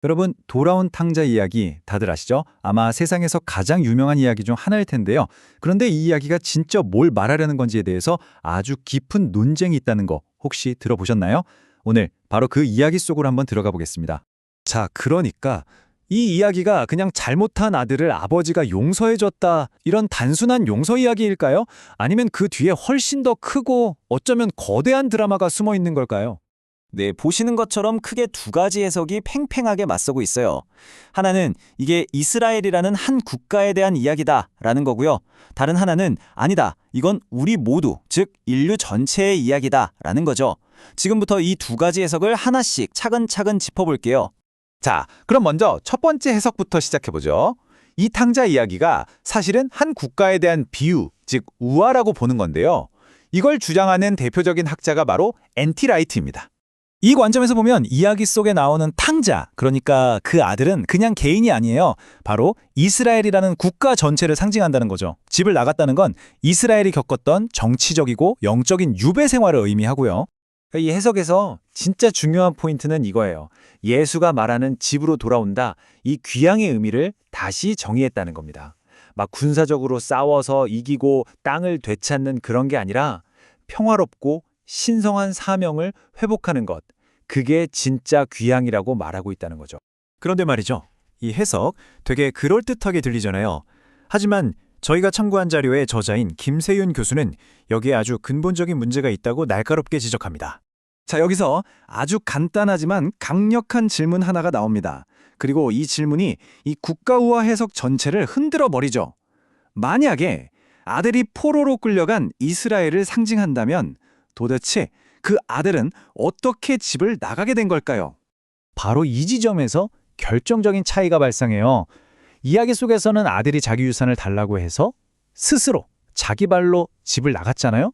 여러분, 돌아온 탕자 이야기 다들 아시죠? 아마 세상에서 가장 유명한 이야기 중 하나일 텐데요. 그런데 이 이야기가 진짜 뭘 말하려는 건지에 대해서 아주 깊은 논쟁이 있다는 거 혹시 들어보셨나요? 오늘 바로 그 이야기 속으로 한번 들어가 보겠습니다. 자, 그러니까 이 이야기가 그냥 잘못한 아들을 아버지가 용서해줬다 이런 단순한 용서 이야기일까요? 아니면 그 뒤에 훨씬 더 크고 어쩌면 거대한 드라마가 숨어 있는 걸까요? 네, 보시는 것처럼 크게 두 가지 해석이 팽팽하게 맞서고 있어요. 하나는 이게 이스라엘이라는 한 국가에 대한 이야기다라는 거고요. 다른 하나는 아니다, 이건 우리 모두, 즉 인류 전체의 이야기다라는 거죠. 지금부터 이 두 가지 해석을 하나씩 차근차근 짚어볼게요. 자, 그럼 먼저 첫 번째 해석부터 시작해보죠. 이 탕자 이야기가 사실은 한 국가에 대한 비유, 즉 우화라고 보는 건데요. 이걸 주장하는 대표적인 학자가 바로 N.T. 라이트입니다. 이 관점에서 보면 이야기 속에 나오는 탕자, 그러니까 그 아들은 그냥 개인이 아니에요. 바로 이스라엘이라는 국가 전체를 상징한다는 거죠. 집을 나갔다는 건 이스라엘이 겪었던 정치적이고 영적인 유배 생활을 의미하고요. 이 해석에서 진짜 중요한 포인트는 이거예요. 예수가 말하는 집으로 돌아온다, 이 귀향의 의미를 다시 정의했다는 겁니다. 막 군사적으로 싸워서 이기고 땅을 되찾는 그런 게 아니라 평화롭고 신성한 사명을 회복하는 것, 그게 진짜 귀향이라고 말하고 있다는 거죠. 그런데 말이죠. 이 해석 되게 그럴듯하게 들리잖아요. 하지만 저희가 참고한 자료의 저자인 김세윤 교수는 여기에 아주 근본적인 문제가 있다고 날카롭게 지적합니다. 자, 여기서 아주 간단하지만 강력한 질문 하나가 나옵니다. 그리고 이 질문이 이 국가우화 해석 전체를 흔들어 버리죠. 만약에 아들이 포로로 끌려간 이스라엘을 상징한다면 도대체 그 아들은 어떻게 집을 나가게 된 걸까요? 바로 이 지점에서 결정적인 차이가 발생해요. 이야기 속에서는 아들이 자기 유산을 달라고 해서 스스로 자기 발로 집을 나갔잖아요.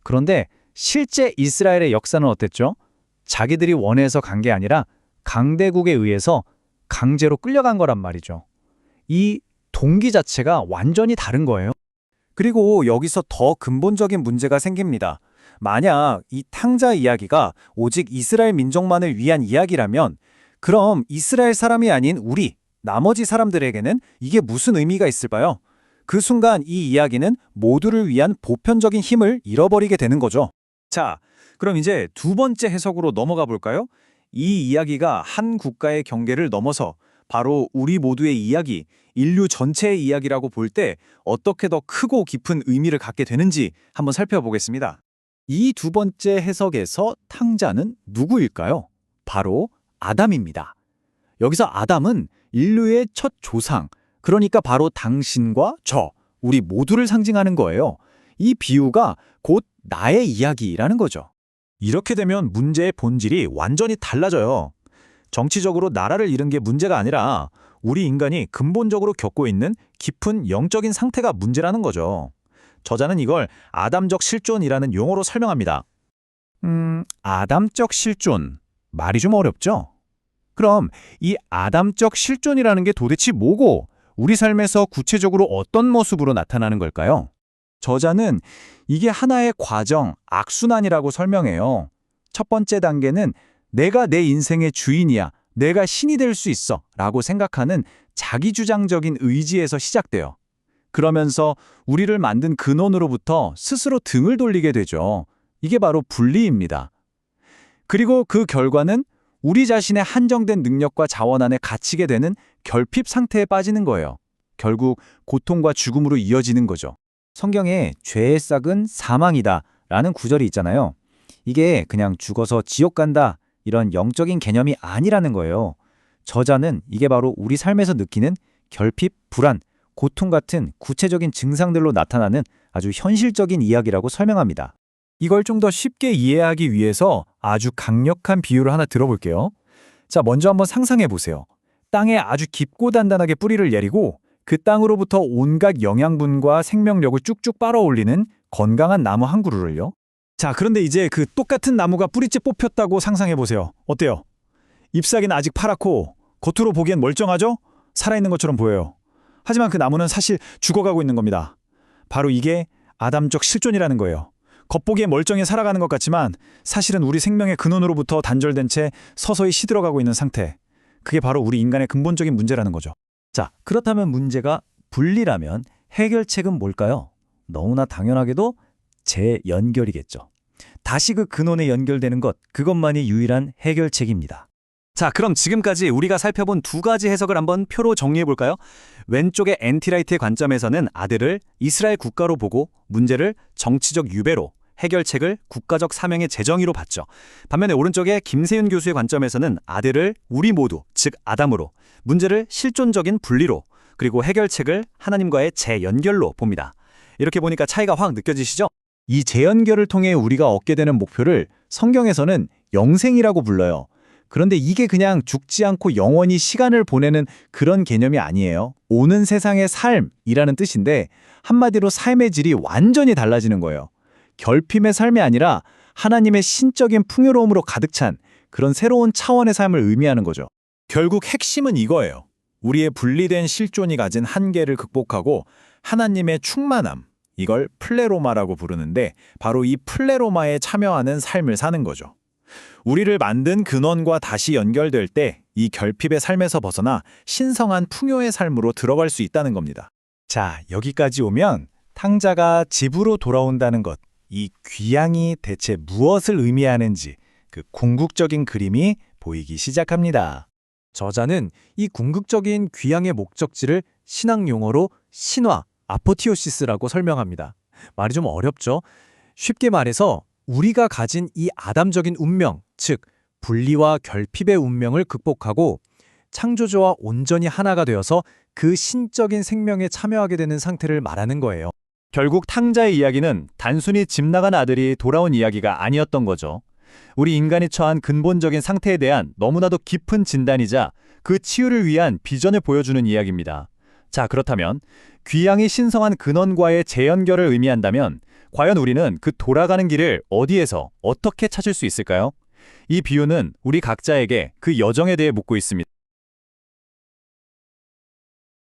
그런데 실제 이스라엘의 역사는 어땠죠? 자기들이 원해서 간 게 아니라 강대국에 의해서 강제로 끌려간 거란 말이죠. 이 동기 자체가 완전히 다른 거예요. 그리고 여기서 더 근본적인 문제가 생깁니다. 만약 이 탕자 이야기가 오직 이스라엘 민족만을 위한 이야기라면 그럼 이스라엘 사람이 아닌 우리, 나머지 사람들에게는 이게 무슨 의미가 있을까요? 그 순간 이 이야기는 모두를 위한 보편적인 힘을 잃어버리게 되는 거죠. 자, 그럼 이제 두 번째 해석으로 넘어가 볼까요? 이 이야기가 한 국가의 경계를 넘어서 바로 우리 모두의 이야기, 인류 전체의 이야기라고 볼 때 어떻게 더 크고 깊은 의미를 갖게 되는지 한번 살펴보겠습니다. 이 두 번째 해석에서 탕자는 누구일까요? 바로 아담입니다. 여기서 아담은 인류의 첫 조상, 그러니까 바로 당신과 저, 우리 모두를 상징하는 거예요. 이 비유가 곧 나의 이야기라는 거죠. 이렇게 되면 문제의 본질이 완전히 달라져요. 정치적으로 나라를 잃은 게 문제가 아니라 우리 인간이 근본적으로 겪고 있는 깊은 영적인 상태가 문제라는 거죠. 저자는 이걸 아담적 실존이라는 용어로 설명합니다. 아담적 실존. 말이 좀 어렵죠? 그럼 이 아담적 실존이라는 게 도대체 뭐고 우리 삶에서 구체적으로 어떤 모습으로 나타나는 걸까요? 저자는 이게 하나의 과정, 악순환이라고 설명해요. 첫 번째 단계는 내가 내 인생의 주인이야, 내가 신이 될 수 있어 라고 생각하는 자기주장적인 의지에서 시작돼요. 그러면서 우리를 만든 근원으로부터 스스로 등을 돌리게 되죠. 이게 바로 분리입니다. 그리고 그 결과는 우리 자신의 한정된 능력과 자원 안에 갇히게 되는 결핍 상태에 빠지는 거예요. 결국 고통과 죽음으로 이어지는 거죠. 성경에 죄의 싹은 사망이다 라는 구절이 있잖아요. 이게 그냥 죽어서 지옥 간다 이런 영적인 개념이 아니라는 거예요. 저자는 이게 바로 우리 삶에서 느끼는 결핍, 불안, 고통 같은 구체적인 증상들로 나타나는 아주 현실적인 이야기라고 설명합니다. 이걸 좀 더 쉽게 이해하기 위해서 아주 강력한 비유를 하나 들어볼게요. 자, 먼저 한번 상상해 보세요. 땅에 아주 깊고 단단하게 뿌리를 내리고 그 땅으로부터 온갖 영양분과 생명력을 쭉쭉 빨아올리는 건강한 나무 한 그루를요. 자, 그런데 이제 그 똑같은 나무가 뿌리째 뽑혔다고 상상해 보세요. 어때요? 잎사귀는 아직 파랗고 겉으로 보기엔 멀쩡하죠? 살아있는 것처럼 보여요. 하지만 그 나무는 사실 죽어가고 있는 겁니다. 바로 이게 아담적 실존이라는 거예요. 겉보기에 멀쩡히 살아가는 것 같지만 사실은 우리 생명의 근원으로부터 단절된 채 서서히 시들어가고 있는 상태. 그게 바로 우리 인간의 근본적인 문제라는 거죠. 자, 그렇다면 문제가 분리라면 해결책은 뭘까요? 너무나 당연하게도 재연결이겠죠. 다시 그 근원에 연결되는 것, 그것만이 유일한 해결책입니다. 자, 그럼 지금까지 우리가 살펴본 두 가지 해석을 한번 표로 정리해 볼까요? 왼쪽의 엔티라이트의 관점에서는 아들을 이스라엘 국가로 보고 문제를 정치적 유배로, 해결책을 국가적 사명의 재정의로 봤죠. 반면에 오른쪽에 김세윤 교수의 관점에서는 아들을 우리 모두, 즉 아담으로, 문제를 실존적인 분리로, 그리고 해결책을 하나님과의 재연결로 봅니다. 이렇게 보니까 차이가 확 느껴지시죠? 이 재연결을 통해 우리가 얻게 되는 목표를 성경에서는 영생이라고 불러요. 그런데 이게 그냥 죽지 않고 영원히 시간을 보내는 그런 개념이 아니에요. 오는 세상의 삶이라는 뜻인데 한마디로 삶의 질이 완전히 달라지는 거예요. 결핍의 삶이 아니라 하나님의 신적인 풍요로움으로 가득 찬 그런 새로운 차원의 삶을 의미하는 거죠. 결국 핵심은 이거예요. 우리의 분리된 실존이 가진 한계를 극복하고 하나님의 충만함, 이걸 플레로마라고 부르는데 바로 이 플레로마에 참여하는 삶을 사는 거죠. 우리를 만든 근원과 다시 연결될 때 이 결핍의 삶에서 벗어나 신성한 풍요의 삶으로 들어갈 수 있다는 겁니다. 자, 여기까지 오면 탕자가 집으로 돌아온다는 것, 이 귀향이 대체 무엇을 의미하는지 그 궁극적인 그림이 보이기 시작합니다. 저자는 이 궁극적인 귀향의 목적지를 신학 용어로 신화, 아포티오시스라고 설명합니다. 말이 좀 어렵죠? 쉽게 말해서 우리가 가진 이 아담적인 운명, 즉 분리와 결핍의 운명을 극복하고 창조주와 온전히 하나가 되어서 그 신적인 생명에 참여하게 되는 상태를 말하는 거예요. 결국 탕자의 이야기는 단순히 집 나간 아들이 돌아온 이야기가 아니었던 거죠. 우리 인간이 처한 근본적인 상태에 대한 너무나도 깊은 진단이자 그 치유를 위한 비전을 보여주는 이야기입니다. 자, 그렇다면 귀향이 신성한 근원과의 재연결을 의미한다면 과연 우리는 그 돌아가는 길을 어디에서 어떻게 찾을 수 있을까요? 이 비유는 우리 각자에게 그 여정에 대해 묻고 있습니다.